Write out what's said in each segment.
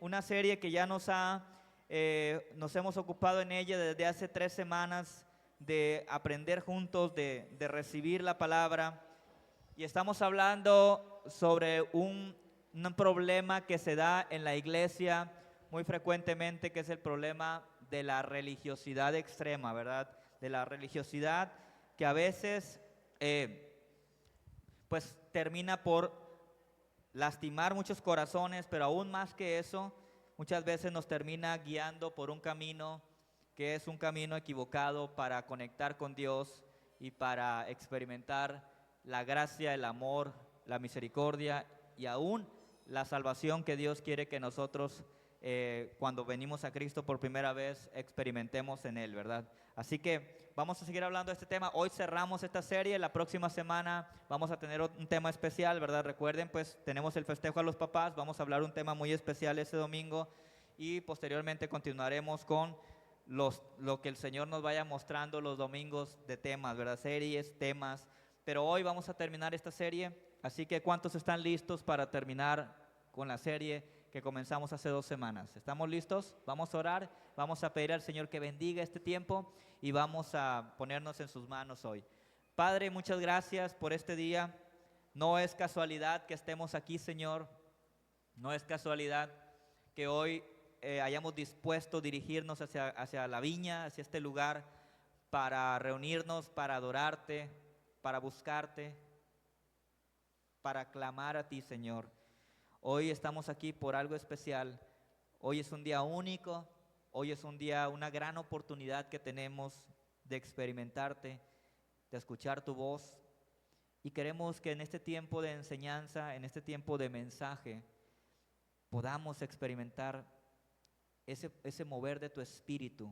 una serie que ya nos hemos ocupado en ella desde hace 3 semanas de aprender juntos, de recibir la palabra. Y estamos hablando sobre un problema que se da en la iglesia muy frecuentemente, que es el problema de la religiosidad extrema, ¿verdad? De la religiosidad que a veces pues termina por lastimar muchos corazones, pero aún más que eso, muchas veces nos termina guiando por un camino que es un camino equivocado para conectar con Dios y para experimentar la gracia, el amor, la misericordia y aún la salvación que Dios quiere que nosotros cuando venimos a Cristo por primera vez experimentemos en Él, ¿verdad? Así que vamos a seguir hablando de este tema. Hoy cerramos esta serie, la próxima semana vamos a tener un tema especial, ¿verdad? Recuerden, pues tenemos el festejo a los papás, vamos a hablar un tema muy especial ese domingo y posteriormente continuaremos con lo que el Señor nos vaya mostrando los domingos de temas, ¿verdad? Series, temas, pero hoy vamos a terminar esta serie, así que ¿cuántos están listos para terminar con la serie que comenzamos hace 2 semanas? ¿Estamos listos? Vamos a orar, vamos a pedir al Señor que bendiga este tiempo y vamos a ponernos en sus manos hoy. Padre, muchas gracias por este día. No es casualidad que estemos aquí, Señor. No es casualidad que hoy hayamos dispuesto dirigirnos hacia la viña, hacia este lugar, para reunirnos, para adorarte, para buscarte, para clamar a ti, Señor. Hoy estamos aquí por algo especial. Hoy es un día único. Hoy es un día, una gran oportunidad que tenemos de experimentarte, de escuchar tu voz. Y queremos que en este tiempo de enseñanza, en este tiempo de mensaje, podamos experimentar ese mover de tu espíritu,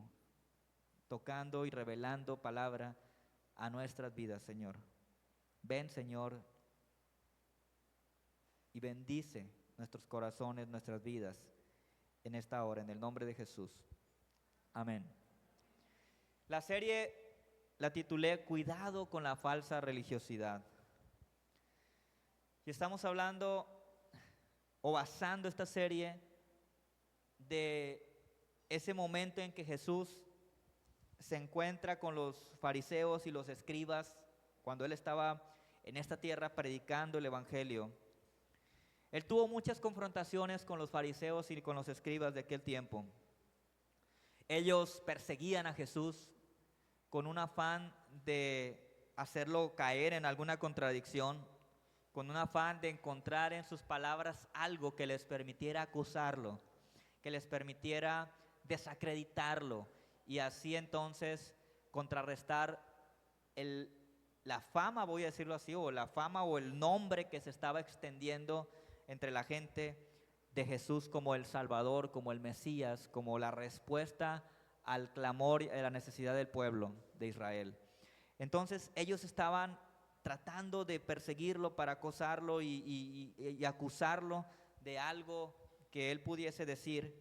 tocando y revelando palabra a nuestras vidas, Señor. Ven, Señor, y bendice nuestros corazones, nuestras vidas en esta hora, en el nombre de Jesús. Amén. La serie la titulé Cuidado con la falsa religiosidad. Y estamos hablando o basando esta serie de ese momento en que Jesús se encuentra con los fariseos y los escribas cuando Él estaba en esta tierra predicando el evangelio. Él tuvo muchas confrontaciones con los fariseos y con los escribas de aquel tiempo. Ellos perseguían a Jesús con un afán de hacerlo caer en alguna contradicción, con un afán de encontrar en sus palabras algo que les permitiera acusarlo, que les permitiera desacreditarlo y así entonces contrarrestar la fama, voy a decirlo así, o la fama o el nombre que se estaba extendiendo entre la gente de Jesús como el Salvador, como el Mesías, como la respuesta al clamor y a la necesidad del pueblo de Israel. Entonces ellos estaban tratando de perseguirlo para acosarlo y acusarlo de algo que él pudiese decir.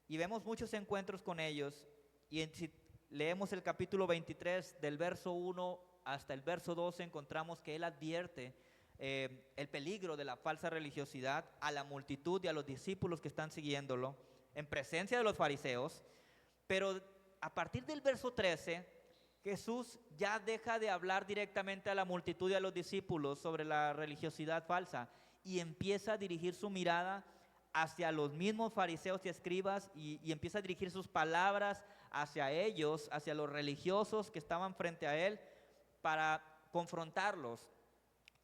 Y vemos muchos encuentros con ellos. Y si leemos el capítulo 23 del verso 1 hasta el verso 12, encontramos que él advierte el peligro de la falsa religiosidad a la multitud y a los discípulos que están siguiéndolo en presencia de los fariseos. Pero a partir del verso 13, Jesús ya deja de hablar directamente a la multitud y a los discípulos sobre la religiosidad falsa y empieza a dirigir su mirada hacia los mismos fariseos y escribas y empieza a dirigir sus palabras hacia ellos, hacia los religiosos que estaban frente a él, para confrontarlos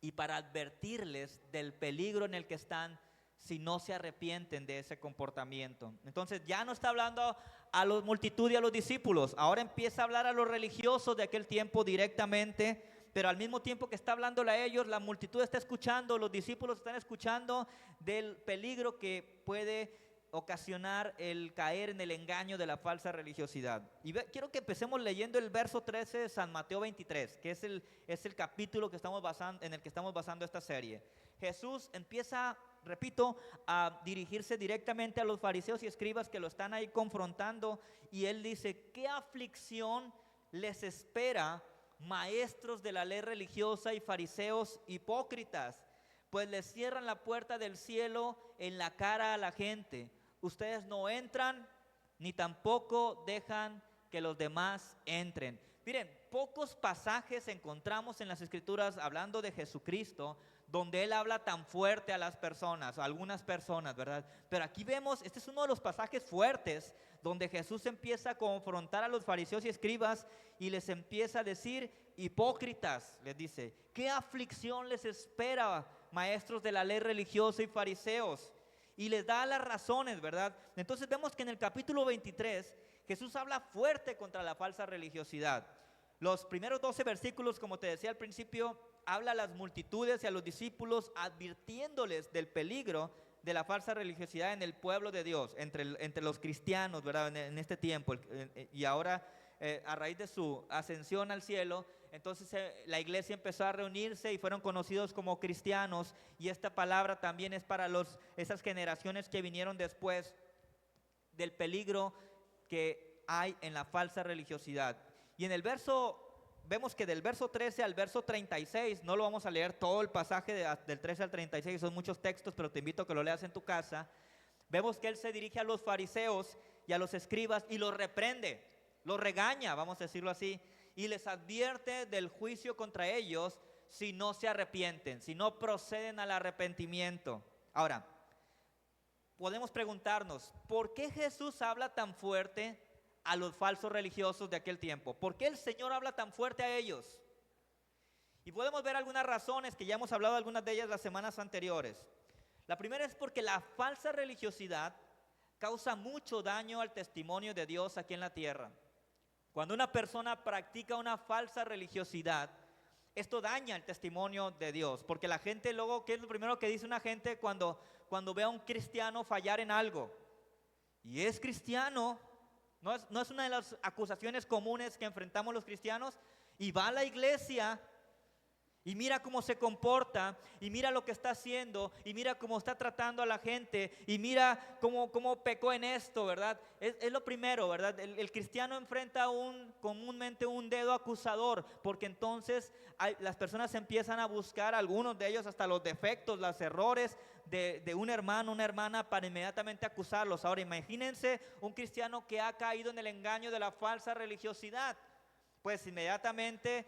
y para advertirles del peligro en el que están si no se arrepienten de ese comportamiento. Entonces ya no está hablando a la multitud y a los discípulos, ahora empieza a hablar a los religiosos de aquel tiempo directamente, pero al mismo tiempo que está hablándole a ellos, la multitud está escuchando, los discípulos están escuchando del peligro que puede ocasionar el caer en el engaño de la falsa religiosidad. Y quiero que empecemos leyendo el verso 13 de San Mateo 23, que es el capítulo que en el que estamos basando esta serie. Jesús empieza, repito, a dirigirse directamente a los fariseos y escribas que lo están ahí confrontando, y él dice: ¿qué aflicción les espera, maestros de la ley religiosa y fariseos hipócritas? Pues les cierran la puerta del cielo en la cara a la gente. ustedes no entran ni tampoco dejan que los demás entren. Miren, pocos pasajes encontramos en las Escrituras hablando de Jesucristo donde Él habla tan fuerte a las personas, a algunas personas, ¿verdad? Pero aquí vemos, este es uno de los pasajes fuertes donde Jesús empieza a confrontar a los fariseos y escribas y les empieza a decir: hipócritas, les dice, ¿qué aflicción les espera, maestros de la ley religiosa y fariseos? Y les da las razones, ¿verdad? Entonces vemos que en el capítulo 23 Jesús habla fuerte contra la falsa religiosidad. Los primeros 12 versículos, como te decía al principio, habla a las multitudes y a los discípulos advirtiéndoles del peligro de la falsa religiosidad en el pueblo de Dios, entre los cristianos, ¿verdad? En este tiempo. Y ahora, a raíz de su ascensión al cielo, entonces la iglesia empezó a reunirse y fueron conocidos como cristianos. Y esta palabra también es para esas generaciones que vinieron después, del peligro que hay en la falsa religiosidad. Y en el verso, vemos que del verso 13 al verso 36, no lo vamos a leer todo el pasaje del 13 al 36, son muchos textos, pero te invito a que lo leas en tu casa. Vemos que Él se dirige a los fariseos y a los escribas y los reprende, los regaña, vamos a decirlo así, y les advierte del juicio contra ellos si no se arrepienten, si no proceden al arrepentimiento. Ahora, podemos preguntarnos, ¿por qué Jesús habla tan fuerte a los falsos religiosos de aquel tiempo? ¿Por qué el Señor habla tan fuerte a ellos? Y podemos ver algunas razones que ya hemos hablado, algunas de ellas las semanas anteriores. La primera es porque la falsa religiosidad causa mucho daño al testimonio de Dios aquí en la tierra. Cuando una persona practica una falsa religiosidad, esto daña el testimonio de Dios, porque la gente luego, ¿qué es lo primero que dice una gente cuando ve a un cristiano fallar en algo? Y es cristiano, no es una de las acusaciones comunes que enfrentamos los cristianos, y va a la iglesia y mira cómo se comporta, y mira lo que está haciendo, y mira cómo está tratando a la gente, y mira cómo pecó en esto, ¿verdad? Es lo primero, ¿verdad? El cristiano enfrenta comúnmente un dedo acusador, porque entonces las personas empiezan a buscar, algunos de ellos hasta los defectos, los errores de un hermano, una hermana, para inmediatamente acusarlos. Ahora imagínense un cristiano que ha caído en el engaño de la falsa religiosidad. Pues inmediatamente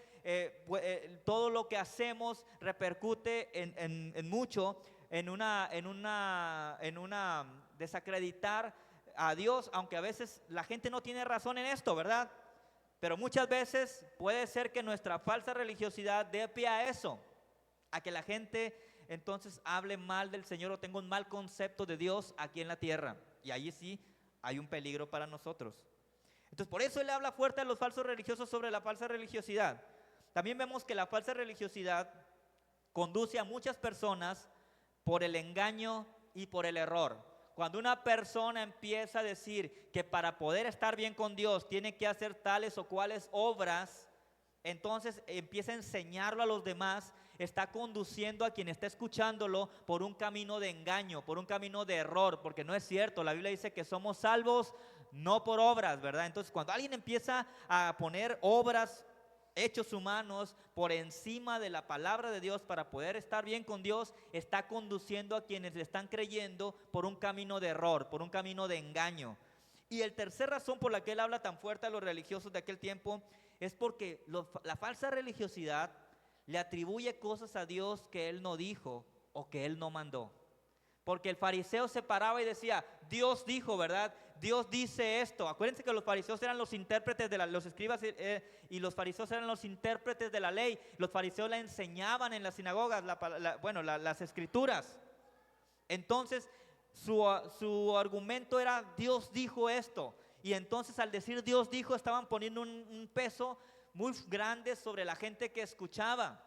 todo lo que hacemos repercute en mucho, en una desacreditar a Dios, aunque a veces la gente no tiene razón en esto, ¿verdad? Pero muchas veces puede ser que nuestra falsa religiosidad dé pie a eso, a que la gente entonces hable mal del Señor o tenga un mal concepto de Dios aquí en la tierra. Y ahí sí hay un peligro para nosotros. Entonces por eso Él habla fuerte a los falsos religiosos sobre la falsa religiosidad. También vemos que la falsa religiosidad conduce a muchas personas por el engaño y por el error. Cuando una persona empieza a decir que para poder estar bien con Dios tiene que hacer tales o cuales obras, entonces empieza a enseñarlo a los demás, está conduciendo a quien está escuchándolo por un camino de engaño, por un camino de error, porque no es cierto. La Biblia dice que somos salvos no por obras, ¿verdad? Entonces cuando alguien empieza a poner obras, hechos humanos por encima de la palabra de Dios para poder estar bien con Dios, está conduciendo a quienes le están creyendo por un camino de error, por un camino de engaño. Y el tercer razón por la que Él habla tan fuerte a los religiosos de aquel tiempo es porque la falsa religiosidad le atribuye cosas a Dios que Él no dijo o que Él no mandó. Porque el fariseo se paraba y decía, Dios dijo, ¿verdad? Dios dice esto. Acuérdense que los fariseos eran los intérpretes los escribas y los fariseos eran los intérpretes de la ley. Los fariseos la enseñaban en las sinagogas, las escrituras. Entonces su argumento era, Dios dijo esto. Y entonces al decir Dios dijo, estaban poniendo un peso muy grande sobre la gente que escuchaba.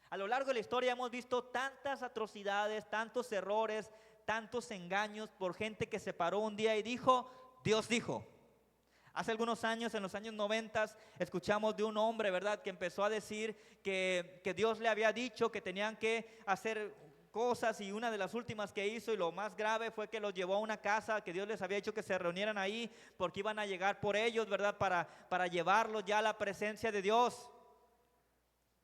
A lo largo de la historia hemos visto tantas atrocidades, tantos errores, tantos engaños por gente que se paró un día y dijo, Dios dijo. Hace algunos años, en los años 90, escuchamos de un hombre, ¿verdad?, que empezó a decir que Dios le había dicho que tenían que hacer cosas, y una de las últimas que hizo y lo más grave fue que los llevó a una casa que Dios les había dicho que se reunieran ahí porque iban a llegar por ellos, ¿verdad?, para llevarlos ya a la presencia de Dios.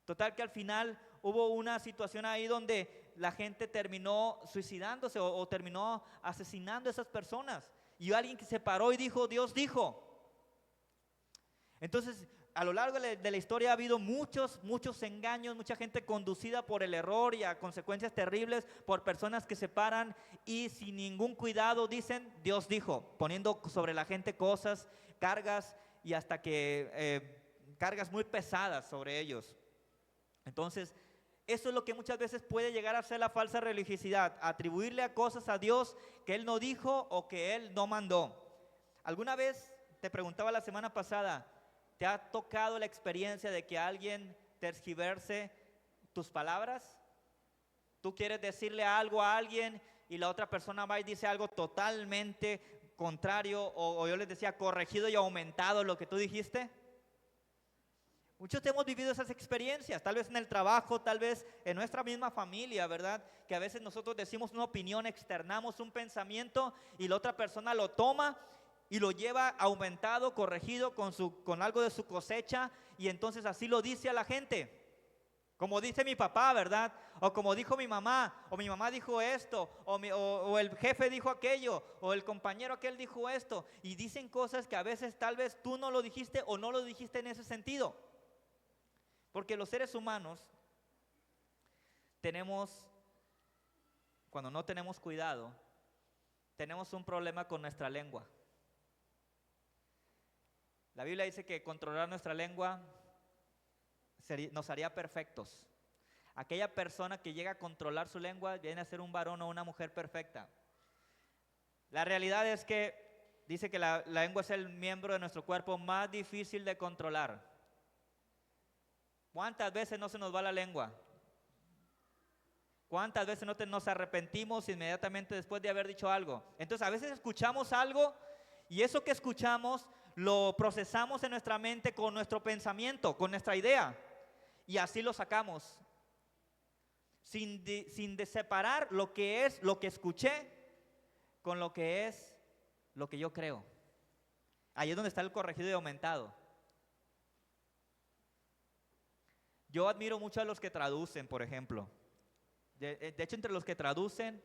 Total que al final hubo una situación ahí donde la gente terminó suicidándose o terminó asesinando a esas personas. Y alguien que se paró y dijo, Dios dijo. Entonces, a lo largo de la historia ha habido muchos engaños, mucha gente conducida por el error y a consecuencias terribles por personas que se paran y sin ningún cuidado dicen, Dios dijo, poniendo sobre la gente cosas, cargas y hasta que cargas muy pesadas sobre ellos. Entonces, eso es lo que muchas veces puede llegar a ser la falsa religiosidad, atribuirle a cosas a Dios que Él no dijo o que Él no mandó. ¿Alguna vez, te preguntaba la semana pasada, te ha tocado la experiencia de que alguien tergiverse tus palabras? Tú quieres decirle algo a alguien y la otra persona va y dice algo totalmente contrario o yo les decía corregido y aumentado lo que tú dijiste. Muchos hemos vivido esas experiencias, tal vez en el trabajo, tal vez en nuestra misma familia, ¿verdad? Que a veces nosotros decimos una opinión, externamos un pensamiento y la otra persona lo toma y lo lleva aumentado, corregido con algo de su cosecha y entonces así lo dice a la gente. Como dice mi papá, ¿verdad? O como dijo mi mamá, o mi mamá dijo esto, o el jefe dijo aquello, o el compañero aquel dijo esto. Y dicen cosas que a veces tal vez tú no lo dijiste o no lo dijiste en ese sentido. Porque los seres humanos tenemos, cuando no tenemos cuidado, tenemos un problema con nuestra lengua. La Biblia dice que controlar nuestra lengua nos haría perfectos. Aquella persona que llega a controlar su lengua viene a ser un varón o una mujer perfecta. La realidad es que dice que la lengua es el miembro de nuestro cuerpo más difícil de controlar. ¿Cuántas veces no se nos va la lengua? ¿Cuántas veces no nos arrepentimos inmediatamente después de haber dicho algo? Entonces a veces escuchamos algo y eso que escuchamos lo procesamos en nuestra mente con nuestro pensamiento, con nuestra idea y así lo sacamos sin separar lo que es lo que escuché con lo que es lo que yo creo. Ahí es donde está el corregido y aumentado. Yo admiro mucho a los que traducen, por ejemplo. De hecho, entre los que traducen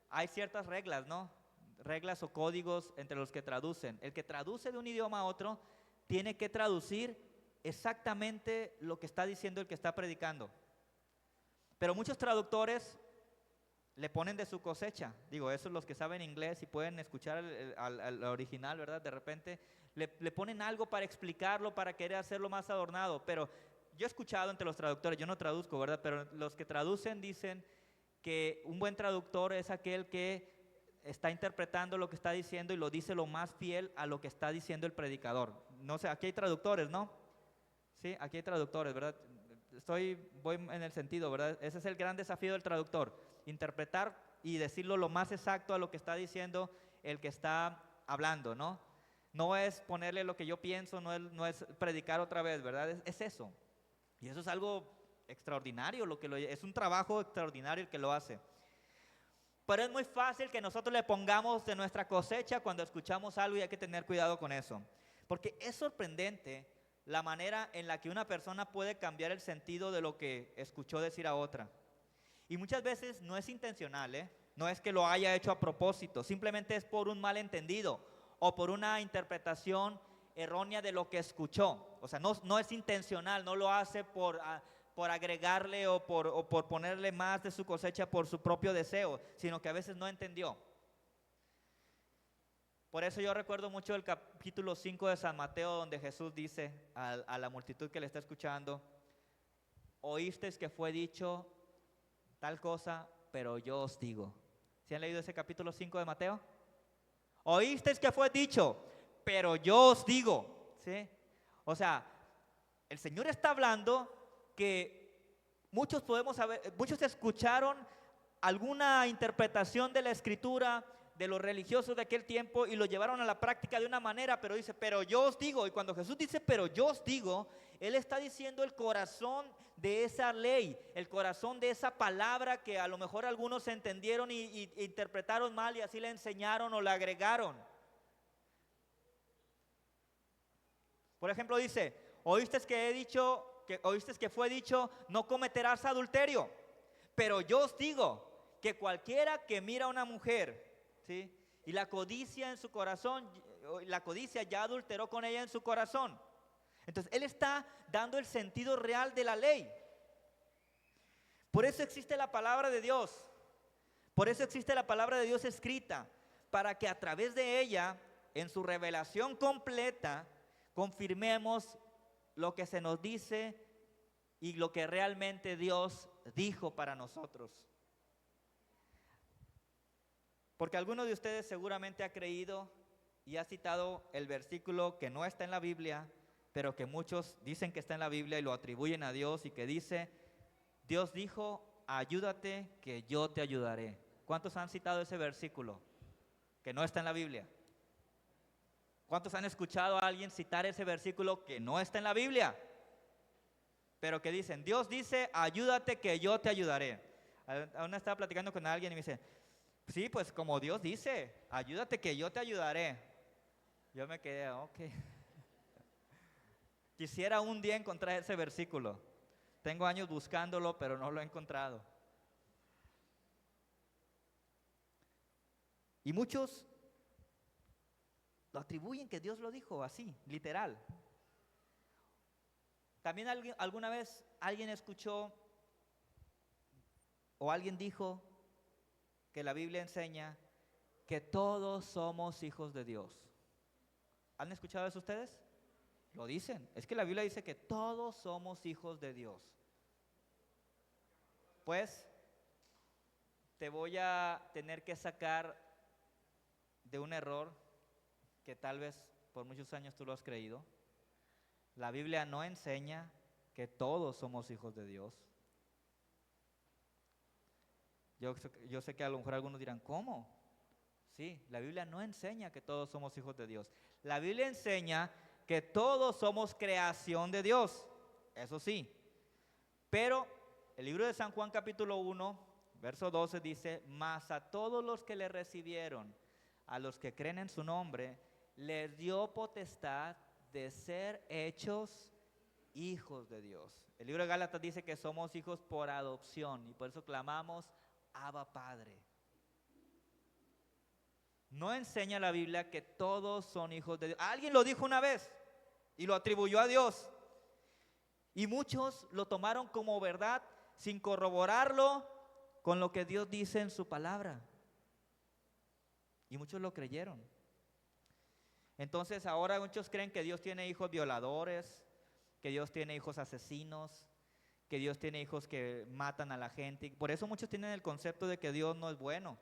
hay ciertas reglas, ¿no? Reglas o códigos entre los que traducen. El que traduce de un idioma a otro tiene que traducir exactamente lo que está diciendo el que está predicando. Pero muchos traductores le ponen de su cosecha. Digo, esos los que saben inglés y pueden escuchar al original, ¿verdad? De repente le ponen algo para explicarlo, para querer hacerlo más adornado. Pero yo he escuchado entre los traductores, yo no traduzco, ¿verdad? Pero los que traducen dicen que un buen traductor es aquel que está interpretando lo que está diciendo y lo dice lo más fiel a lo que está diciendo el predicador. No sé, aquí hay traductores, ¿no? Sí, aquí hay traductores, ¿verdad? Voy en el sentido, ¿verdad? Ese es el gran desafío del traductor, interpretar y decirlo lo más exacto a lo que está diciendo el que está hablando, ¿no? No es ponerle lo que yo pienso, no es predicar otra vez, ¿verdad? Es eso. Y eso es algo extraordinario, es un trabajo extraordinario el que lo hace. Pero es muy fácil que nosotros le pongamos de nuestra cosecha cuando escuchamos algo y hay que tener cuidado con eso. Porque es sorprendente la manera en la que una persona puede cambiar el sentido de lo que escuchó decir a otra. Y muchas veces no es intencional, ¿eh? No es que lo haya hecho a propósito, simplemente es por un malentendido o por una interpretación errónea de lo que escuchó. O sea, no es intencional, no lo hace por agregarle o por ponerle más de su cosecha por su propio deseo, sino que a veces no entendió. Por eso yo recuerdo mucho el capítulo 5 de San Mateo, donde Jesús dice a la multitud que le está escuchando: oísteis que fue dicho tal cosa, pero yo os digo. ¿Sí han leído ese capítulo 5 de Mateo? Oísteis que fue dicho, pero yo os digo. ¿Sí? O sea, el Señor está hablando que muchos escucharon alguna interpretación de la Escritura de los religiosos de aquel tiempo y lo llevaron a la práctica de una manera, pero dice, pero yo os digo. Y cuando Jesús dice, pero yo os digo, Él está diciendo el corazón de esa ley, el corazón de esa palabra que a lo mejor algunos entendieron y interpretaron mal y así le enseñaron o le agregaron. Por ejemplo dice, oíste que fue dicho, no cometerás adulterio. Pero yo os digo que cualquiera que mira a una mujer, ¿sí?, y la codicia en su corazón, la codicia ya adulteró con ella en su corazón. Entonces él está dando el sentido real de la ley. Por eso existe la palabra de Dios. Por eso existe la palabra de Dios escrita, para que a través de ella, en su revelación completa, confirmemos lo que se nos dice y lo que realmente Dios dijo para nosotros. Porque alguno de ustedes seguramente ha creído y ha citado el versículo que no está en la Biblia, pero que muchos dicen que está en la Biblia y lo atribuyen a Dios, y que dice: Dios dijo, ayúdate que yo te ayudaré. ¿Cuántos han citado ese versículo que no está en la Biblia? ¿Cuántos han escuchado a alguien citar ese versículo que no está en la Biblia, pero que dicen: Dios dice, ayúdate que yo te ayudaré? Aún estaba platicando con alguien y me dice: sí, pues como Dios dice, ayúdate que yo te ayudaré. Yo me quedé, ok. Quisiera un día encontrar ese versículo. Tengo años buscándolo, pero no lo he encontrado. Y muchos lo atribuyen que Dios lo dijo así, literal. También alguna vez alguien escuchó o alguien dijo que la Biblia enseña que todos somos hijos de Dios. ¿Han escuchado eso ustedes? Lo dicen. Es que la Biblia dice que todos somos hijos de Dios. Pues te voy a tener que sacar de un error que tal vez por muchos años tú lo has creído. La Biblia no enseña que todos somos hijos de Dios. Yo sé que a lo mejor algunos dirán, ¿cómo? Sí, la Biblia no enseña que todos somos hijos de Dios. La Biblia enseña que todos somos creación de Dios, eso sí. Pero el libro de San Juan capítulo 1, verso 12 dice: mas a todos los que le recibieron, a los que creen en su nombre, les dio potestad de ser hechos hijos de Dios. El libro de Gálatas dice que somos hijos por adopción, y por eso clamamos: Abba Padre. No enseña la Biblia que todos son hijos de Dios. Alguien lo dijo una vez y lo atribuyó a Dios, y muchos lo tomaron como verdad sin corroborarlo con lo que Dios dice en su palabra, y muchos lo creyeron. Entonces ahora muchos creen que Dios tiene hijos violadores, que Dios tiene hijos asesinos, que Dios tiene hijos que matan a la gente. Por eso muchos tienen el concepto de que Dios no es bueno,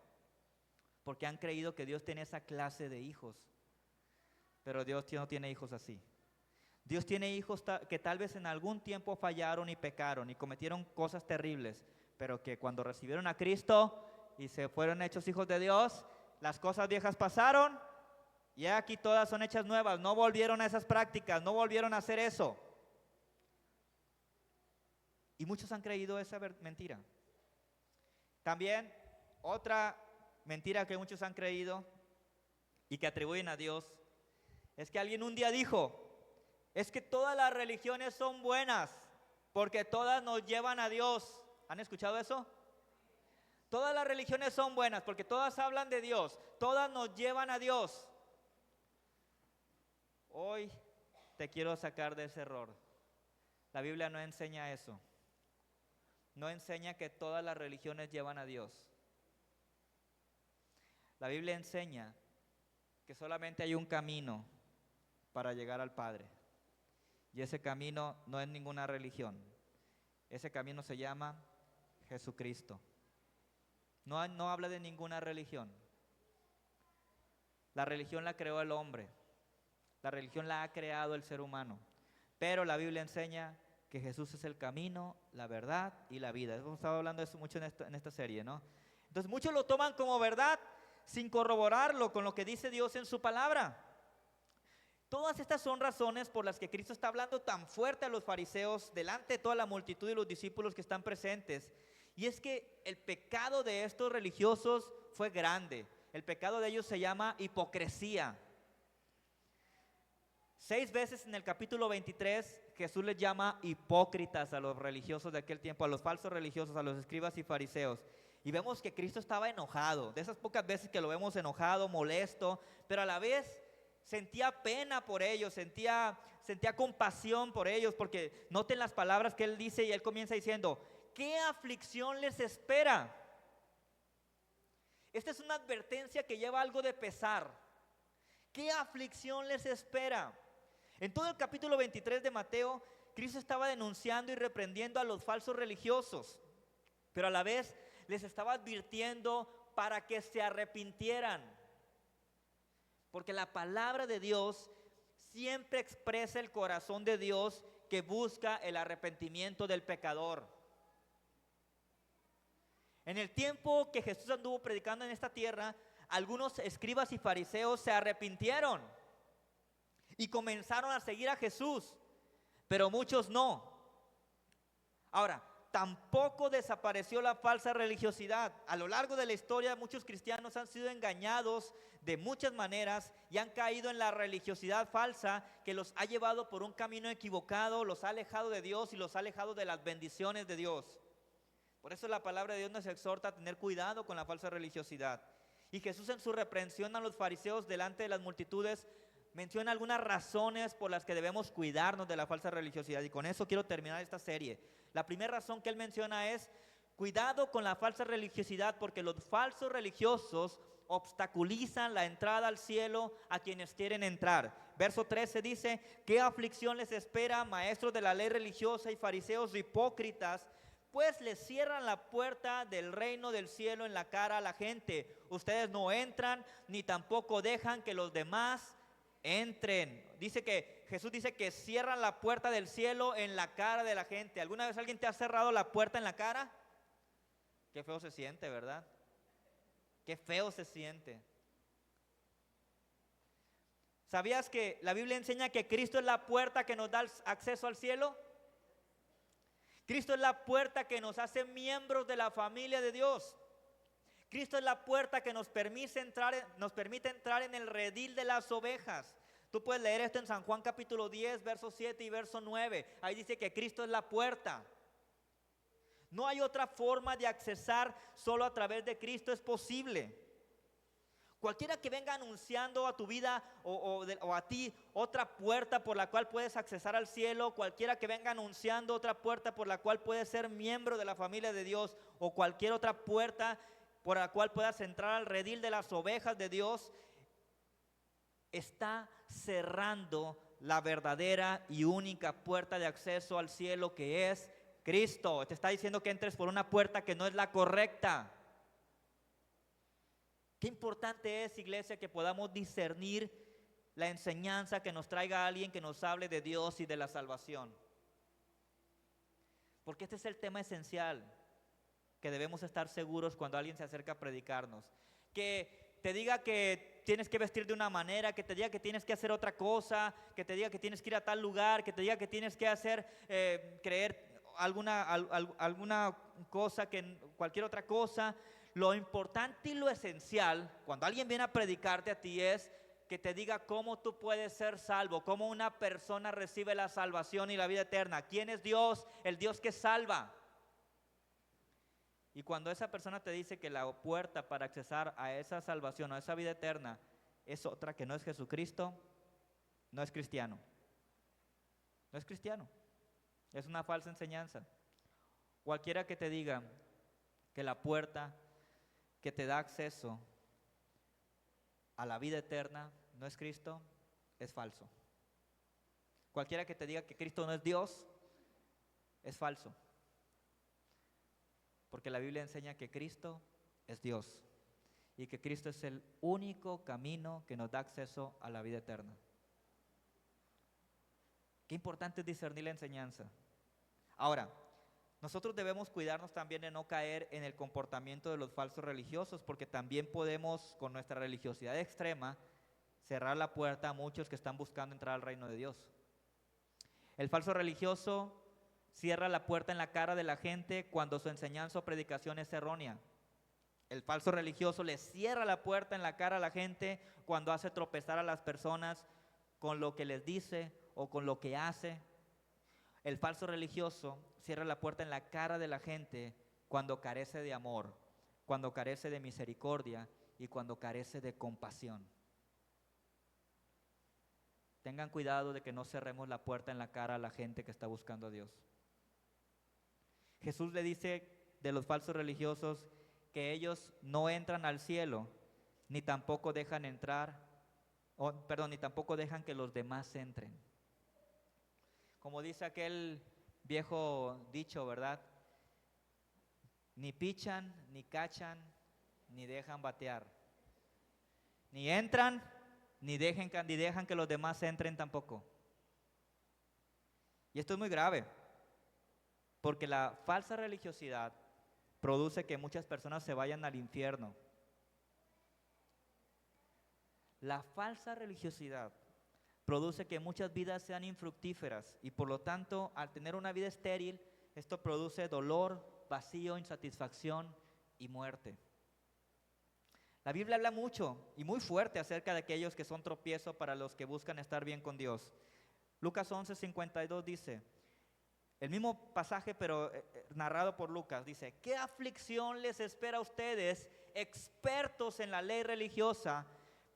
porque han creído que Dios tiene esa clase de hijos. Pero Dios no tiene hijos así. Dios tiene hijos que tal vez en algún tiempo fallaron y pecaron y cometieron cosas terribles, pero que cuando recibieron a Cristo y se fueron hechos hijos de Dios, las cosas viejas pasaron y aquí todas son hechas nuevas. No volvieron a esas prácticas, no volvieron a hacer eso. Y muchos han creído esa mentira. También otra mentira que muchos han creído y que atribuyen a Dios es que alguien un día dijo: es que todas las religiones son buenas porque todas nos llevan a Dios. ¿Han escuchado eso? Todas las religiones son buenas porque todas hablan de Dios, todas nos llevan a Dios. Hoy te quiero sacar de ese error. La Biblia no enseña eso. No enseña que todas las religiones llevan a Dios. La Biblia enseña que solamente hay un camino para llegar al Padre. Y ese camino no es ninguna religión. Ese camino se llama Jesucristo. No habla de ninguna religión. La religión la creó el hombre. La religión la ha creado el ser humano. Pero la Biblia enseña que Jesús es el camino, la verdad y la vida. Hemos estado hablando de eso mucho en esta serie, ¿no? Entonces muchos lo toman como verdad sin corroborarlo con lo que dice Dios en su palabra. Todas estas son razones por las que Cristo está hablando tan fuerte a los fariseos delante de toda la multitud y los discípulos que están presentes. Y es que el pecado de estos religiosos fue grande. El pecado de ellos se llama hipocresía. 6 veces en el capítulo 23 Jesús les llama hipócritas a los religiosos de aquel tiempo, a los falsos religiosos, a los escribas y fariseos. Y vemos que Cristo estaba enojado, de esas pocas veces que lo vemos enojado, molesto, pero a la vez sentía pena por ellos, sentía compasión por ellos, porque noten las palabras que él dice y él comienza diciendo, ¿qué aflicción les espera? Esta es una advertencia que lleva algo de pesar. ¿Qué aflicción les espera? En todo el capítulo 23 de Mateo, Cristo estaba denunciando y reprendiendo a los falsos religiosos, pero a la vez les estaba advirtiendo para que se arrepintieran. Porque la palabra de Dios siempre expresa el corazón de Dios que busca el arrepentimiento del pecador. En el tiempo que Jesús anduvo predicando en esta tierra, algunos escribas y fariseos se arrepintieron y comenzaron a seguir a Jesús, pero muchos no. Ahora, tampoco desapareció la falsa religiosidad. A lo largo de la historia, muchos cristianos han sido engañados de muchas maneras y han caído en la religiosidad falsa que los ha llevado por un camino equivocado, los ha alejado de Dios y los ha alejado de las bendiciones de Dios. Por eso la palabra de Dios nos exhorta a tener cuidado con la falsa religiosidad. Y Jesús, en su reprensión a los fariseos delante de las multitudes, menciona algunas razones por las que debemos cuidarnos de la falsa religiosidad. Y con eso quiero terminar esta serie. La primera razón que él menciona es cuidado con la falsa religiosidad, porque los falsos religiosos obstaculizan la entrada al cielo a quienes quieren entrar. Verso 13 dice, ¿qué aflicción les espera, maestros de la ley religiosa y fariseos hipócritas? Pues les cierran la puerta del reino del cielo en la cara a la gente. Ustedes no entran, ni tampoco dejan que los demás entren. Jesús dice que cierran la puerta del cielo en la cara de la gente. ¿Alguna vez alguien te ha cerrado la puerta en la cara? Qué feo se siente, ¿verdad? Qué feo se siente. ¿Sabías que la Biblia enseña que Cristo es la puerta que nos da acceso al cielo? Cristo es la puerta que nos hace miembros de la familia de Dios. Cristo es la puerta que nos permite entrar en el redil de las ovejas. Tú puedes leer esto en San Juan capítulo 10, verso 7 y verso 9. Ahí dice que Cristo es la puerta. No hay otra forma de accesar, solo a través de Cristo es posible. Cualquiera que venga anunciando a tu vida o a ti otra puerta por la cual puedes accesar al cielo, cualquiera que venga anunciando otra puerta por la cual puedes ser miembro de la familia de Dios, o cualquier otra puerta por la cual puedas entrar al redil de las ovejas de Dios, está cerrando la verdadera y única puerta de acceso al cielo, que es Cristo. Te está diciendo que entres por una puerta que no es la correcta. Qué importante es, iglesia, que podamos discernir la enseñanza que nos traiga alguien que nos hable de Dios y de la salvación. Porque este es el tema esencial que debemos estar seguros cuando alguien se acerca a predicarnos. Que te diga que tienes que vestir de una manera, que te diga que tienes que hacer otra cosa, que te diga que tienes que ir a tal lugar, que te diga que tienes que hacer, creer alguna cosa, cualquier otra cosa. Lo importante y lo esencial cuando alguien viene a predicarte a ti es que te diga cómo tú puedes ser salvo, cómo una persona recibe la salvación y la vida eterna. ¿Quién es Dios? El Dios que salva. Y cuando esa persona te dice que la puerta para accesar a esa salvación, a esa vida eterna, es otra que no es Jesucristo, no es cristiano. No es cristiano. Es una falsa enseñanza. Cualquiera que te diga que la puerta que te da acceso a la vida eterna no es Cristo, es falso. Cualquiera que te diga que Cristo no es Dios, es falso. Porque la Biblia enseña que Cristo es Dios y que Cristo es el único camino que nos da acceso a la vida eterna. Qué importante es discernir la enseñanza. Ahora, nosotros debemos cuidarnos también de no caer en el comportamiento de los falsos religiosos, porque también podemos, con nuestra religiosidad extrema, cerrar la puerta a muchos que están buscando entrar al reino de Dios. El falso religioso cierra la puerta en la cara de la gente cuando su enseñanza o predicación es errónea. El falso religioso le cierra la puerta en la cara a la gente cuando hace tropezar a las personas con lo que les dice o con lo que hace. El falso religioso cierra la puerta en la cara de la gente cuando carece de amor, cuando carece de misericordia y cuando carece de compasión. Tengan cuidado de que no cerremos la puerta en la cara a la gente que está buscando a Dios. Jesús le dice de los falsos religiosos que ellos no entran al cielo, ni tampoco dejan ni tampoco dejan que los demás entren. Como dice aquel viejo dicho, ¿verdad? Ni pichan, ni cachan, ni dejan batear. Ni entran, ni dejan que los demás entren tampoco. Y esto es muy grave, porque la falsa religiosidad produce que muchas personas se vayan al infierno. La falsa religiosidad produce que muchas vidas sean infructíferas y por lo tanto, al tener una vida estéril, esto produce dolor, vacío, insatisfacción y muerte. La Biblia habla mucho y muy fuerte acerca de aquellos que son tropiezo para los que buscan estar bien con Dios. Lucas 11:52 dice, el mismo pasaje pero narrado por Lucas, dice, ¿qué aflicción les espera a ustedes, expertos en la ley religiosa?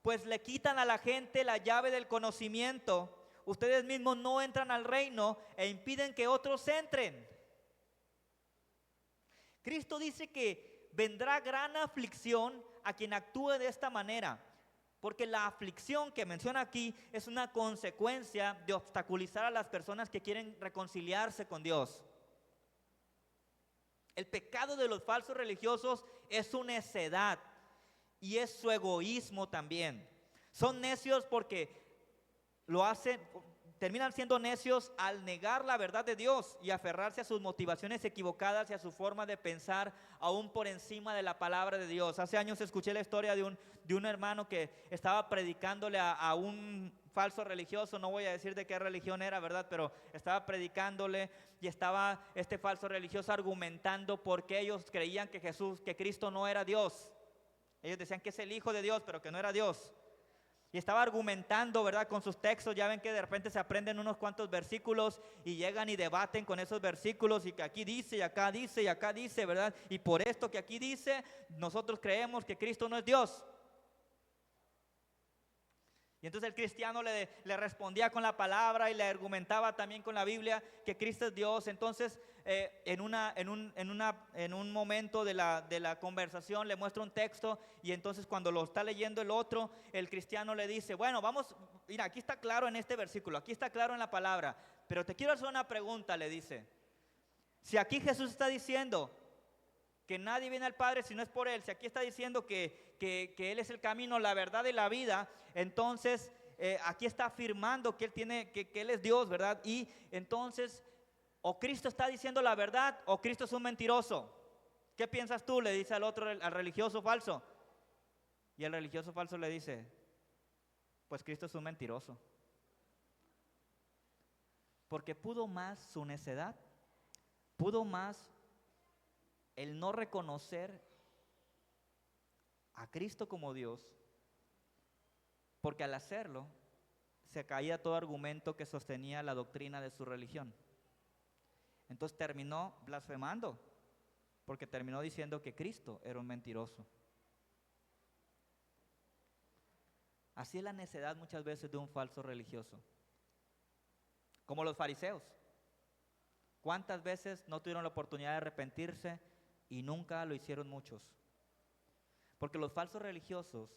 Pues le quitan a la gente la llave del conocimiento. Ustedes mismos no entran al reino e impiden que otros entren. Cristo dice que vendrá gran aflicción a quien actúe de esta manera, porque la aflicción que menciona aquí es una consecuencia de obstaculizar a las personas que quieren reconciliarse con Dios. El pecado de los falsos religiosos es su necedad y es su egoísmo también. Son necios porque terminan siendo necios al negar la verdad de Dios y aferrarse a sus motivaciones equivocadas y a su forma de pensar aún por encima de la palabra de Dios. Hace años escuché la historia de un hermano que estaba predicándole a un falso religioso, no voy a decir de qué religión era, ¿verdad? Pero estaba predicándole y estaba este falso religioso argumentando por qué ellos creían que Cristo no era Dios. Ellos decían que es el Hijo de Dios, pero que no era Dios. Y estaba argumentando, ¿verdad? Con sus textos. Ya ven que de repente se aprenden unos cuantos versículos y llegan y debaten con esos versículos y que aquí dice y acá dice y acá dice, ¿verdad? Y por esto que aquí dice, nosotros creemos que Cristo no es Dios. Y entonces el cristiano le respondía con la palabra y le argumentaba también con la Biblia que Cristo es Dios. Entonces en un momento de la conversación le muestra un texto y entonces cuando lo está leyendo el otro, el cristiano le dice, bueno, vamos, mira, aquí está claro en este versículo, aquí está claro en la palabra, pero te quiero hacer una pregunta, le dice. Si aquí Jesús está diciendo que nadie viene al Padre si no es por Él, si aquí está diciendo que Él es el camino, la verdad y la vida, entonces aquí está afirmando que Él es Dios, ¿verdad? Y entonces, o Cristo está diciendo la verdad o Cristo es un mentiroso. ¿Qué piensas tú? Le dice al otro, al religioso falso. Y el religioso falso le dice, pues Cristo es un mentiroso. Porque pudo más su necedad, pudo más el no reconocer a Cristo como Dios, porque al hacerlo se caía todo argumento que sostenía la doctrina de su religión. Entonces terminó blasfemando, porque terminó diciendo que Cristo era un mentiroso. Así es la necedad muchas veces de un falso religioso, como los fariseos. ¿Cuántas veces no tuvieron la oportunidad de arrepentirse y nunca lo hicieron muchos? Porque los falsos religiosos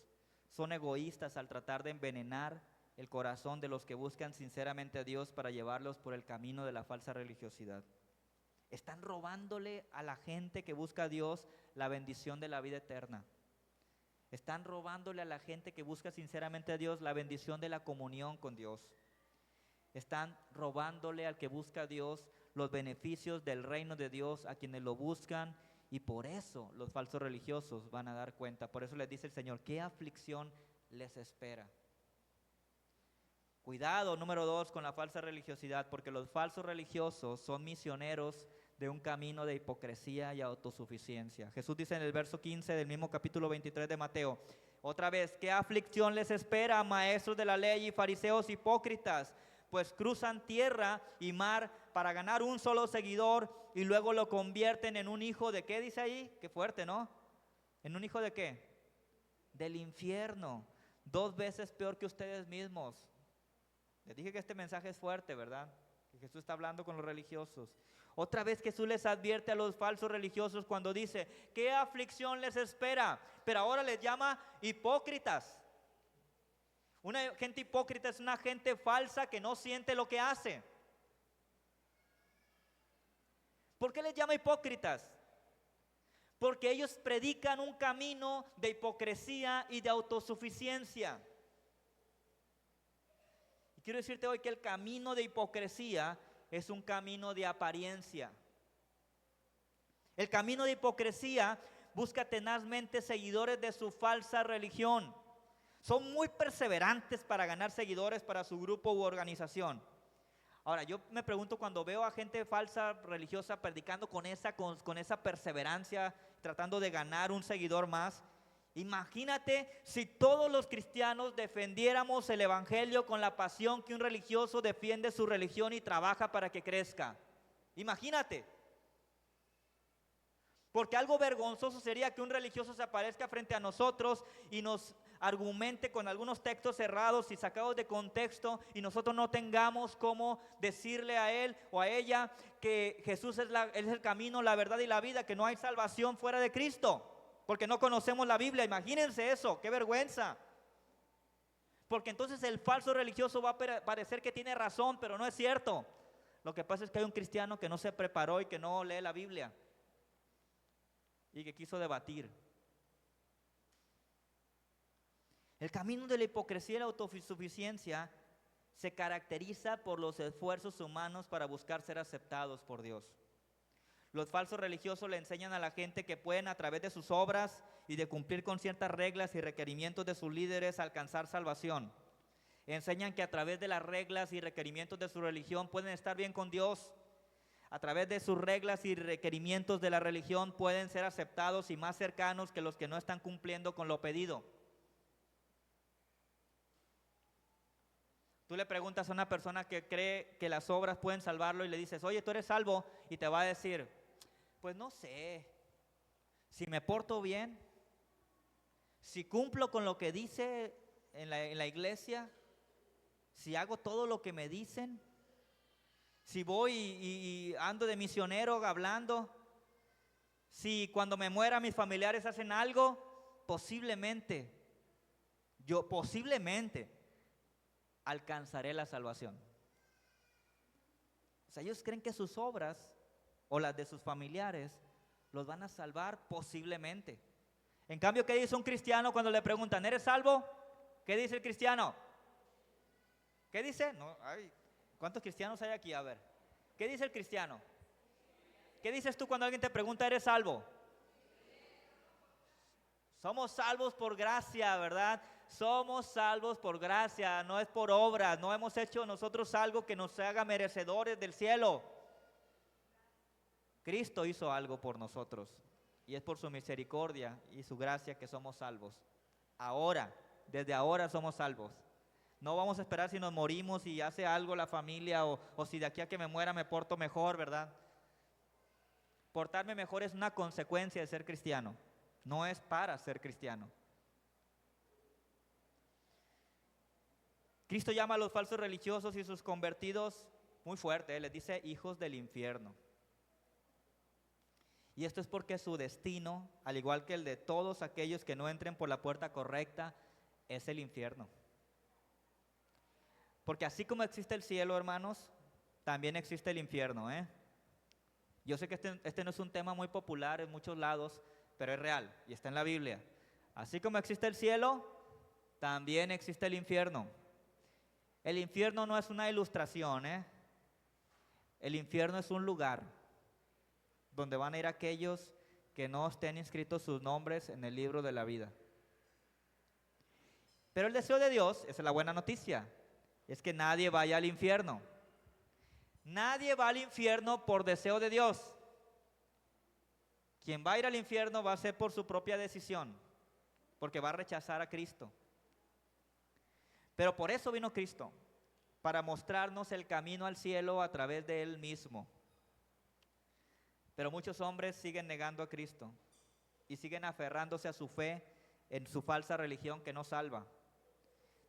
son egoístas al tratar de envenenar el corazón de los que buscan sinceramente a Dios para llevarlos por el camino de la falsa religiosidad. Están robándole a la gente que busca a Dios la bendición de la vida eterna. Están robándole a la gente que busca sinceramente a Dios la bendición de la comunión con Dios. Están robándole al que busca a Dios los beneficios del reino de Dios a quienes lo buscan. Y por eso los falsos religiosos van a dar cuenta. Por eso les dice el Señor, ¿qué aflicción les espera? Cuidado, número 2, con la falsa religiosidad, porque los falsos religiosos son misioneros de un camino de hipocresía y autosuficiencia. Jesús dice en el verso 15 del mismo capítulo 23 de Mateo, Otra vez, ¿qué aflicción les espera a maestros de la ley y fariseos hipócritas? Pues cruzan tierra y mar para ganar un solo seguidor y luego lo convierten en un hijo de, ¿qué dice ahí? Qué fuerte, ¿no? ¿En un hijo de qué? Del infierno. 2 veces peor que ustedes mismos. Les dije que este mensaje es fuerte, ¿verdad? Que Jesús está hablando con los religiosos. Otra vez Jesús les advierte a los falsos religiosos cuando dice, ¿qué aflicción les espera? Pero ahora les llama hipócritas. Una gente hipócrita es una gente falsa que no siente lo que hace. ¿Por qué les llama hipócritas? Porque ellos predican un camino de hipocresía y de autosuficiencia. Y quiero decirte hoy que el camino de hipocresía es un camino de apariencia. El camino de hipocresía busca tenazmente seguidores de su falsa religión. Son muy perseverantes para ganar seguidores para su grupo u organización. Ahora, yo me pregunto cuando veo a gente falsa religiosa predicando con esa perseverancia, tratando de ganar un seguidor más. Imagínate si todos los cristianos defendiéramos el evangelio con la pasión que un religioso defiende su religión y trabaja para que crezca. Imagínate. Porque algo vergonzoso sería que un religioso se aparezca frente a nosotros y nos argumente con algunos textos cerrados y sacados de contexto y nosotros no tengamos cómo decirle a él o a ella que Jesús es el camino, la verdad y la vida, que no hay salvación fuera de Cristo. Porque no conocemos la Biblia, imagínense eso, qué vergüenza. Porque entonces el falso religioso va a parecer que tiene razón, pero no es cierto. Lo que pasa es que hay un cristiano que no se preparó y que no lee la Biblia y que quiso debatir. El camino de la hipocresía y la autosuficiencia se caracteriza por los esfuerzos humanos para buscar ser aceptados por Dios. Los falsos religiosos le enseñan a la gente que pueden a través de sus obras y de cumplir con ciertas reglas y requerimientos de sus líderes alcanzar salvación. Enseñan que a través de las reglas y requerimientos de su religión pueden estar bien con Dios. A través de sus reglas y requerimientos de la religión pueden ser aceptados y más cercanos que los que no están cumpliendo con lo pedido. Tú le preguntas a una persona que cree que las obras pueden salvarlo y le dices, oye, ¿tú eres salvo? Y te va a decir, pues no sé, si me porto bien, si cumplo con lo que dice en la iglesia, si hago todo lo que me dicen, si voy y ando de misionero hablando, si cuando me muera mis familiares hacen algo, posiblemente alcanzaré la salvación. O sea, ellos creen que sus obras o las de sus familiares los van a salvar posiblemente. En cambio, ¿qué dice un cristiano cuando le preguntan, ¿eres salvo? ¿Qué dice el cristiano? ¿Qué dice? No, ¿cuántos cristianos hay aquí? A ver, ¿qué dice el cristiano? ¿Qué dices tú cuando alguien te pregunta, ¿eres salvo? Somos salvos por gracia, ¿verdad? Somos salvos por gracia, no es por obras. No hemos hecho nosotros algo que nos haga merecedores del cielo. Cristo hizo algo por nosotros y es por su misericordia y su gracia que somos salvos. Ahora, desde ahora somos salvos. No vamos a esperar si nos morimos y hace algo la familia o si de aquí a que me muera me porto mejor, ¿verdad? Portarme mejor es una consecuencia de ser cristiano, no es para ser cristiano. Cristo llama a los falsos religiosos y sus convertidos muy fuerte, les dice hijos del infierno. Y esto es porque su destino, al igual que el de todos aquellos que no entren por la puerta correcta, es el infierno. Porque así como existe el cielo, hermanos, también existe el infierno, ¿eh? Yo sé que este no es un tema muy popular en muchos lados, pero es real y está en la Biblia. Así como existe el cielo, también existe el infierno. El infierno no es una ilustración, ¿eh? El infierno es un lugar donde van a ir aquellos que no estén inscritos sus nombres en el libro de la vida. Pero el deseo de Dios, esa es la buena noticia, es que nadie vaya al infierno. Nadie va al infierno por deseo de Dios. Quien va a ir al infierno va a ser por su propia decisión, porque va a rechazar a Cristo. Pero por eso vino Cristo, para mostrarnos el camino al cielo a través de Él mismo. Pero muchos hombres siguen negando a Cristo y siguen aferrándose a su fe en su falsa religión que no salva.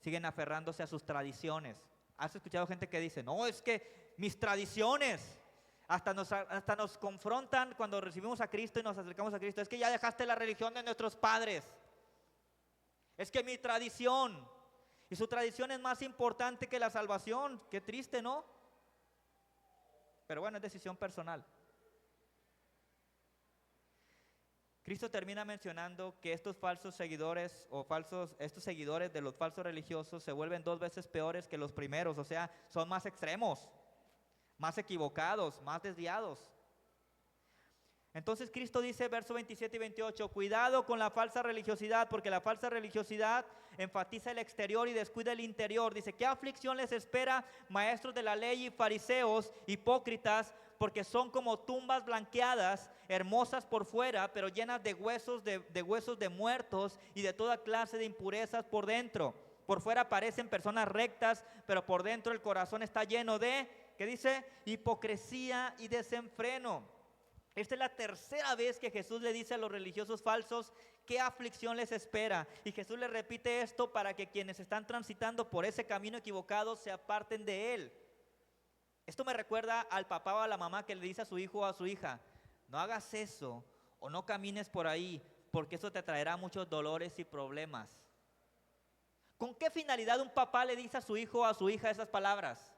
Siguen aferrándose a sus tradiciones. ¿Has escuchado gente que dice, no, es que mis tradiciones hasta nos confrontan cuando recibimos a Cristo y nos acercamos a Cristo? Es que ya dejaste la religión de nuestros padres. Es que mi tradición, y su tradición es más importante que la salvación. Qué triste, ¿no? Pero bueno, es decisión personal. Cristo termina mencionando que estos falsos seguidores estos seguidores de los falsos religiosos se vuelven 2 veces peores que los primeros, o sea, son más extremos, más equivocados, más desviados. Entonces Cristo dice, versos 27 y 28, cuidado con la falsa religiosidad, porque la falsa religiosidad enfatiza el exterior y descuida el interior. Dice, ¿qué aflicción les espera, maestros de la ley y fariseos, hipócritas? Porque son como tumbas blanqueadas, hermosas por fuera, pero llenas de huesos de muertos y de toda clase de impurezas por dentro. Por fuera parecen personas rectas, pero por dentro el corazón está lleno de, ¿qué dice? Hipocresía y desenfreno. Esta es la tercera vez que Jesús le dice a los religiosos falsos qué aflicción les espera. Y Jesús les repite esto para que quienes están transitando por ese camino equivocado se aparten de él. Esto me recuerda al papá o a la mamá que le dice a su hijo o a su hija, no hagas eso o no camines por ahí, porque eso te traerá muchos dolores y problemas. ¿Con qué finalidad un papá le dice a su hijo o a su hija esas palabras?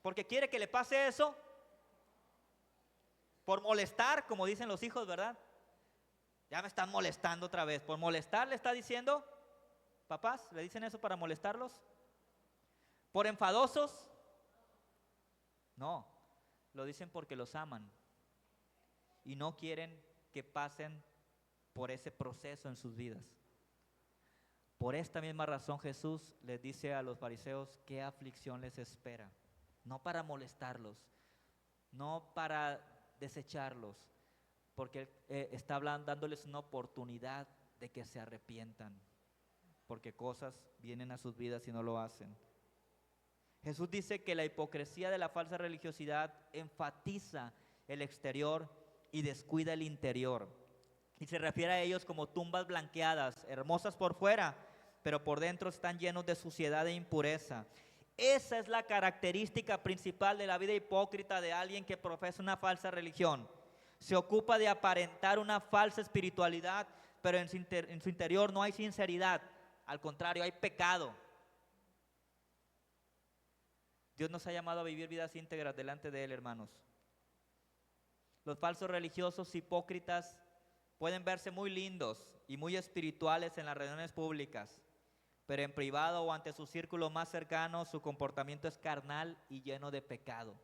¿Porque quiere que le pase eso? Por molestar, como dicen los hijos, ¿verdad? Ya me están molestando otra vez. ¿Por molestar le está diciendo? ¿Papás le dicen eso para molestarlos? ¿Por enfadosos? No, lo dicen porque los aman y no quieren que pasen por ese proceso en sus vidas. Por esta misma razón Jesús les dice a los fariseos qué aflicción les espera. No para molestarlos, no para desecharlos, porque está dándoles una oportunidad de que se arrepientan, porque cosas vienen a sus vidas y no lo hacen. Jesús dice que la hipocresía de la falsa religiosidad enfatiza el exterior y descuida el interior, y se refiere a ellos como tumbas blanqueadas, hermosas por fuera, pero por dentro están llenos de suciedad e impureza. Esa es la característica principal de la vida hipócrita de alguien que profesa una falsa religión. Se ocupa de aparentar una falsa espiritualidad, pero en su interior no hay sinceridad. Al contrario, hay pecado. Dios nos ha llamado a vivir vidas íntegras delante de Él, hermanos. Los falsos religiosos hipócritas pueden verse muy lindos y muy espirituales en las reuniones públicas, pero en privado o ante su círculo más cercano, su comportamiento es carnal y lleno de pecado.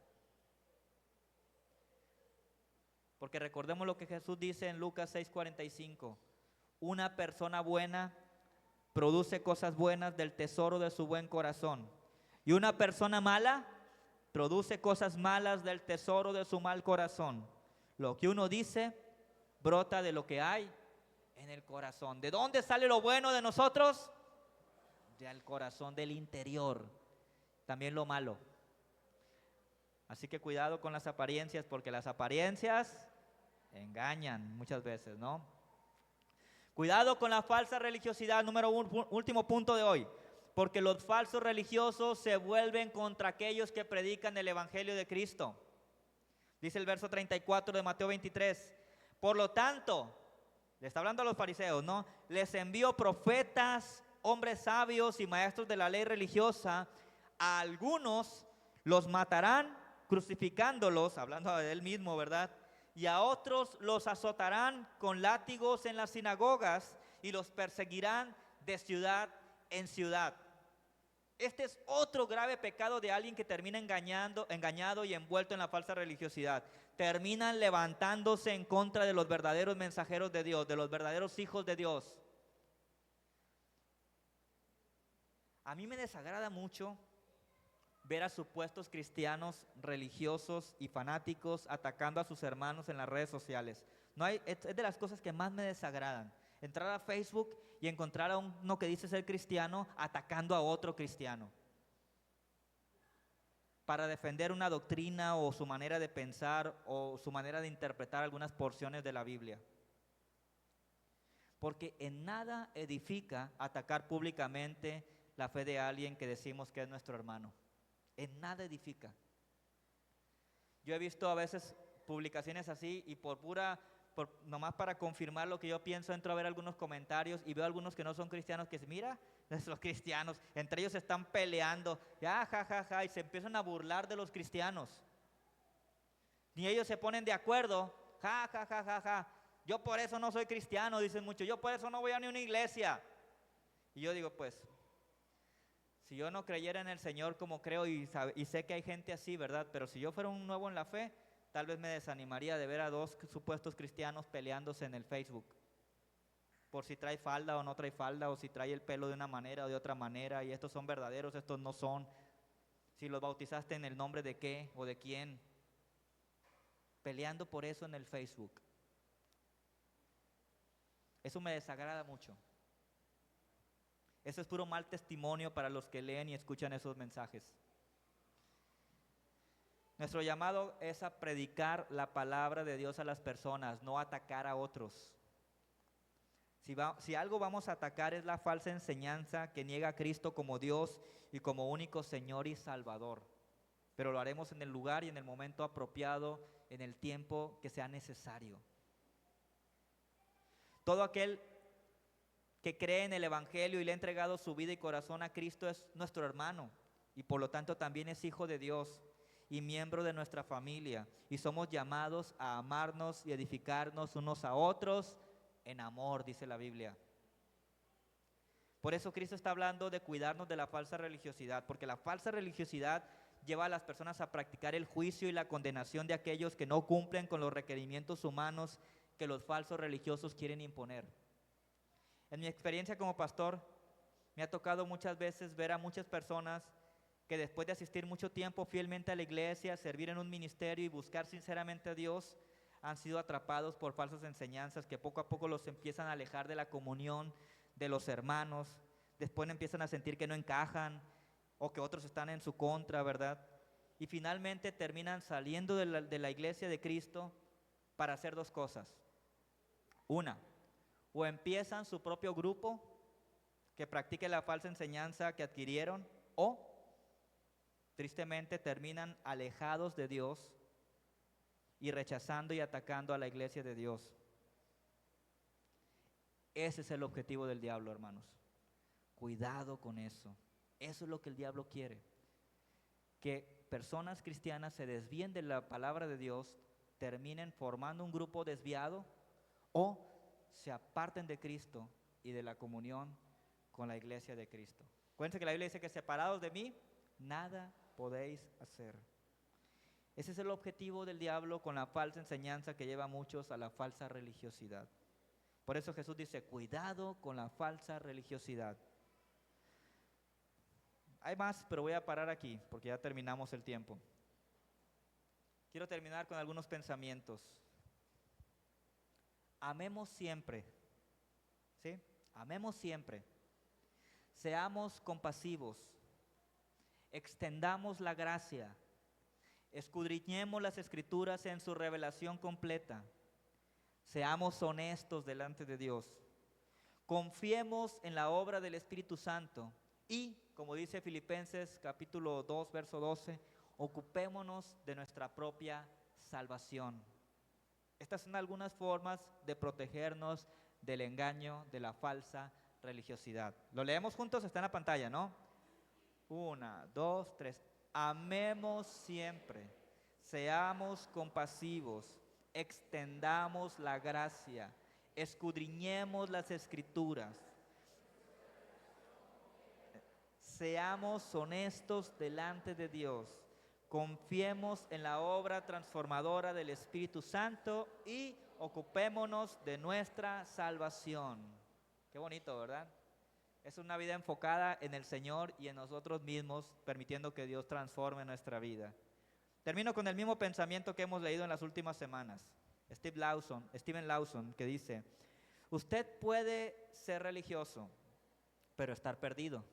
Porque recordemos lo que Jesús dice en Lucas 6:45. Una persona buena produce cosas buenas del tesoro de su buen corazón. Y una persona mala produce cosas malas del tesoro de su mal corazón. Lo que uno dice brota de lo que hay en el corazón. ¿De dónde sale lo bueno de nosotros? Del corazón, del interior. También lo malo. Así que cuidado con las apariencias, porque las apariencias engañan muchas veces, ¿no? Cuidado con la falsa religiosidad, número 1, último punto de hoy. Porque los falsos religiosos se vuelven contra aquellos que predican el evangelio de Cristo. Dice el verso 34 de Mateo 23. Por lo tanto, le está hablando a los fariseos, ¿no? Les envío profetas, hombres sabios y maestros de la ley religiosa. A algunos los matarán crucificándolos, hablando de él mismo, ¿verdad? Y a otros los azotarán con látigos en las sinagogas y los perseguirán de ciudad en ciudad. Este es otro grave pecado de alguien que termina engañado y envuelto en la falsa religiosidad. Terminan levantándose en contra de los verdaderos mensajeros de Dios, de los verdaderos hijos de Dios. A mí me desagrada mucho ver a supuestos cristianos religiosos y fanáticos atacando a sus hermanos en las redes sociales. Es de las cosas que más me desagradan. Entrar a Facebook y encontrar a uno que dice ser cristiano atacando a otro cristiano para defender una doctrina o su manera de pensar o su manera de interpretar algunas porciones de la Biblia. Porque en nada edifica atacar públicamente la fe de alguien que decimos que es nuestro hermano. En nada edifica. Yo he visto a veces publicaciones así y nomás para confirmar lo que yo pienso, entro a ver algunos comentarios y veo algunos que no son cristianos que dicen, mira, los cristianos, entre ellos se están peleando, ya, ja, ja, ja, y se empiezan a burlar de los cristianos. Ni ellos se ponen de acuerdo, ja, ja, ja, ja, ja. Yo por eso no soy cristiano, dicen muchos, yo por eso no voy a ni una iglesia. Y yo digo, pues, si yo no creyera en el Señor como creo y sé que hay gente así, ¿verdad? Pero si yo fuera un nuevo en la fe, tal vez me desanimaría de ver a dos supuestos cristianos peleándose en el Facebook. Por si trae falda o no trae falda, o si trae el pelo de una manera o de otra manera, y estos son verdaderos, estos no son. Si los bautizaste en el nombre de qué o de quién. Peleando por eso en el Facebook. Eso me desagrada mucho. Eso es puro mal testimonio para los que leen y escuchan esos mensajes. Nuestro llamado es a predicar la palabra de Dios a las personas, no atacar a otros. Si algo vamos a atacar es la falsa enseñanza que niega a Cristo como Dios y como único Señor y Salvador. Pero lo haremos en el lugar y en el momento apropiado, en el tiempo que sea necesario. Todo aquel que cree en el Evangelio y le ha entregado su vida y corazón a Cristo es nuestro hermano y por lo tanto también es hijo de Dios y miembro de nuestra familia, y somos llamados a amarnos y edificarnos unos a otros en amor, dice la Biblia. Por eso Cristo está hablando de cuidarnos de la falsa religiosidad, porque la falsa religiosidad lleva a las personas a practicar el juicio y la condenación de aquellos que no cumplen con los requerimientos humanos que los falsos religiosos quieren imponer. En mi experiencia como pastor, me ha tocado muchas veces ver a muchas personas que después de asistir mucho tiempo fielmente a la iglesia, servir en un ministerio y buscar sinceramente a Dios, han sido atrapados por falsas enseñanzas que poco a poco los empiezan a alejar de la comunión de los hermanos. Después empiezan a sentir que no encajan o que otros están en su contra, ¿verdad? Y finalmente terminan saliendo de la iglesia de Cristo para hacer dos cosas. Una, o empiezan su propio grupo que practique la falsa enseñanza que adquirieron, o tristemente terminan alejados de Dios y rechazando y atacando a la iglesia de Dios. Ese es el objetivo del diablo, hermanos. Cuidado con eso. Eso es lo que el diablo quiere. Que personas cristianas se desvíen de la palabra de Dios, terminen formando un grupo desviado o se aparten de Cristo y de la comunión con la iglesia de Cristo. Acuérdense que la Biblia dice que separados de mí, nada podéis hacer. Ese es el objetivo del diablo con la falsa enseñanza que lleva a muchos a la falsa religiosidad. Por eso Jesús dice, cuidado con la falsa religiosidad. Hay más, pero voy a parar aquí porque ya terminamos el tiempo. Quiero terminar con algunos pensamientos. Amemos siempre, ¿sí? Amemos siempre. Seamos compasivos. Extendamos la gracia. Escudriñemos las Escrituras en su revelación completa. Seamos honestos delante de Dios. Confiemos en la obra del Espíritu Santo. Y, como dice Filipenses capítulo 2, verso 12, ocupémonos de nuestra propia salvación. Estas son algunas formas de protegernos del engaño de la falsa religiosidad. Lo leemos juntos, está en la pantalla, ¿no? 1, 2, 3. Amemos siempre, seamos compasivos, extendamos la gracia, escudriñemos las Escrituras, seamos honestos delante de Dios, confiemos en la obra transformadora del Espíritu Santo y ocupémonos de nuestra salvación. Qué bonito, ¿verdad? Es una vida enfocada en el Señor y en nosotros mismos, permitiendo que Dios transforme nuestra vida. Termino con el mismo pensamiento que hemos leído en las últimas semanas. Steven Lawson, que dice, Usted puede ser religioso, pero estar perdido.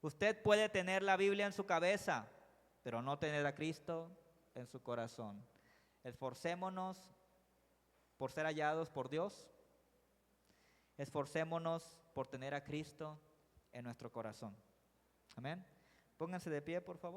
Usted puede tener la Biblia en su cabeza, pero no tener a Cristo en su corazón. Esforcémonos por ser hallados por Dios. Esforcémonos por tener a Cristo en nuestro corazón. Amén. Pónganse de pie, por favor.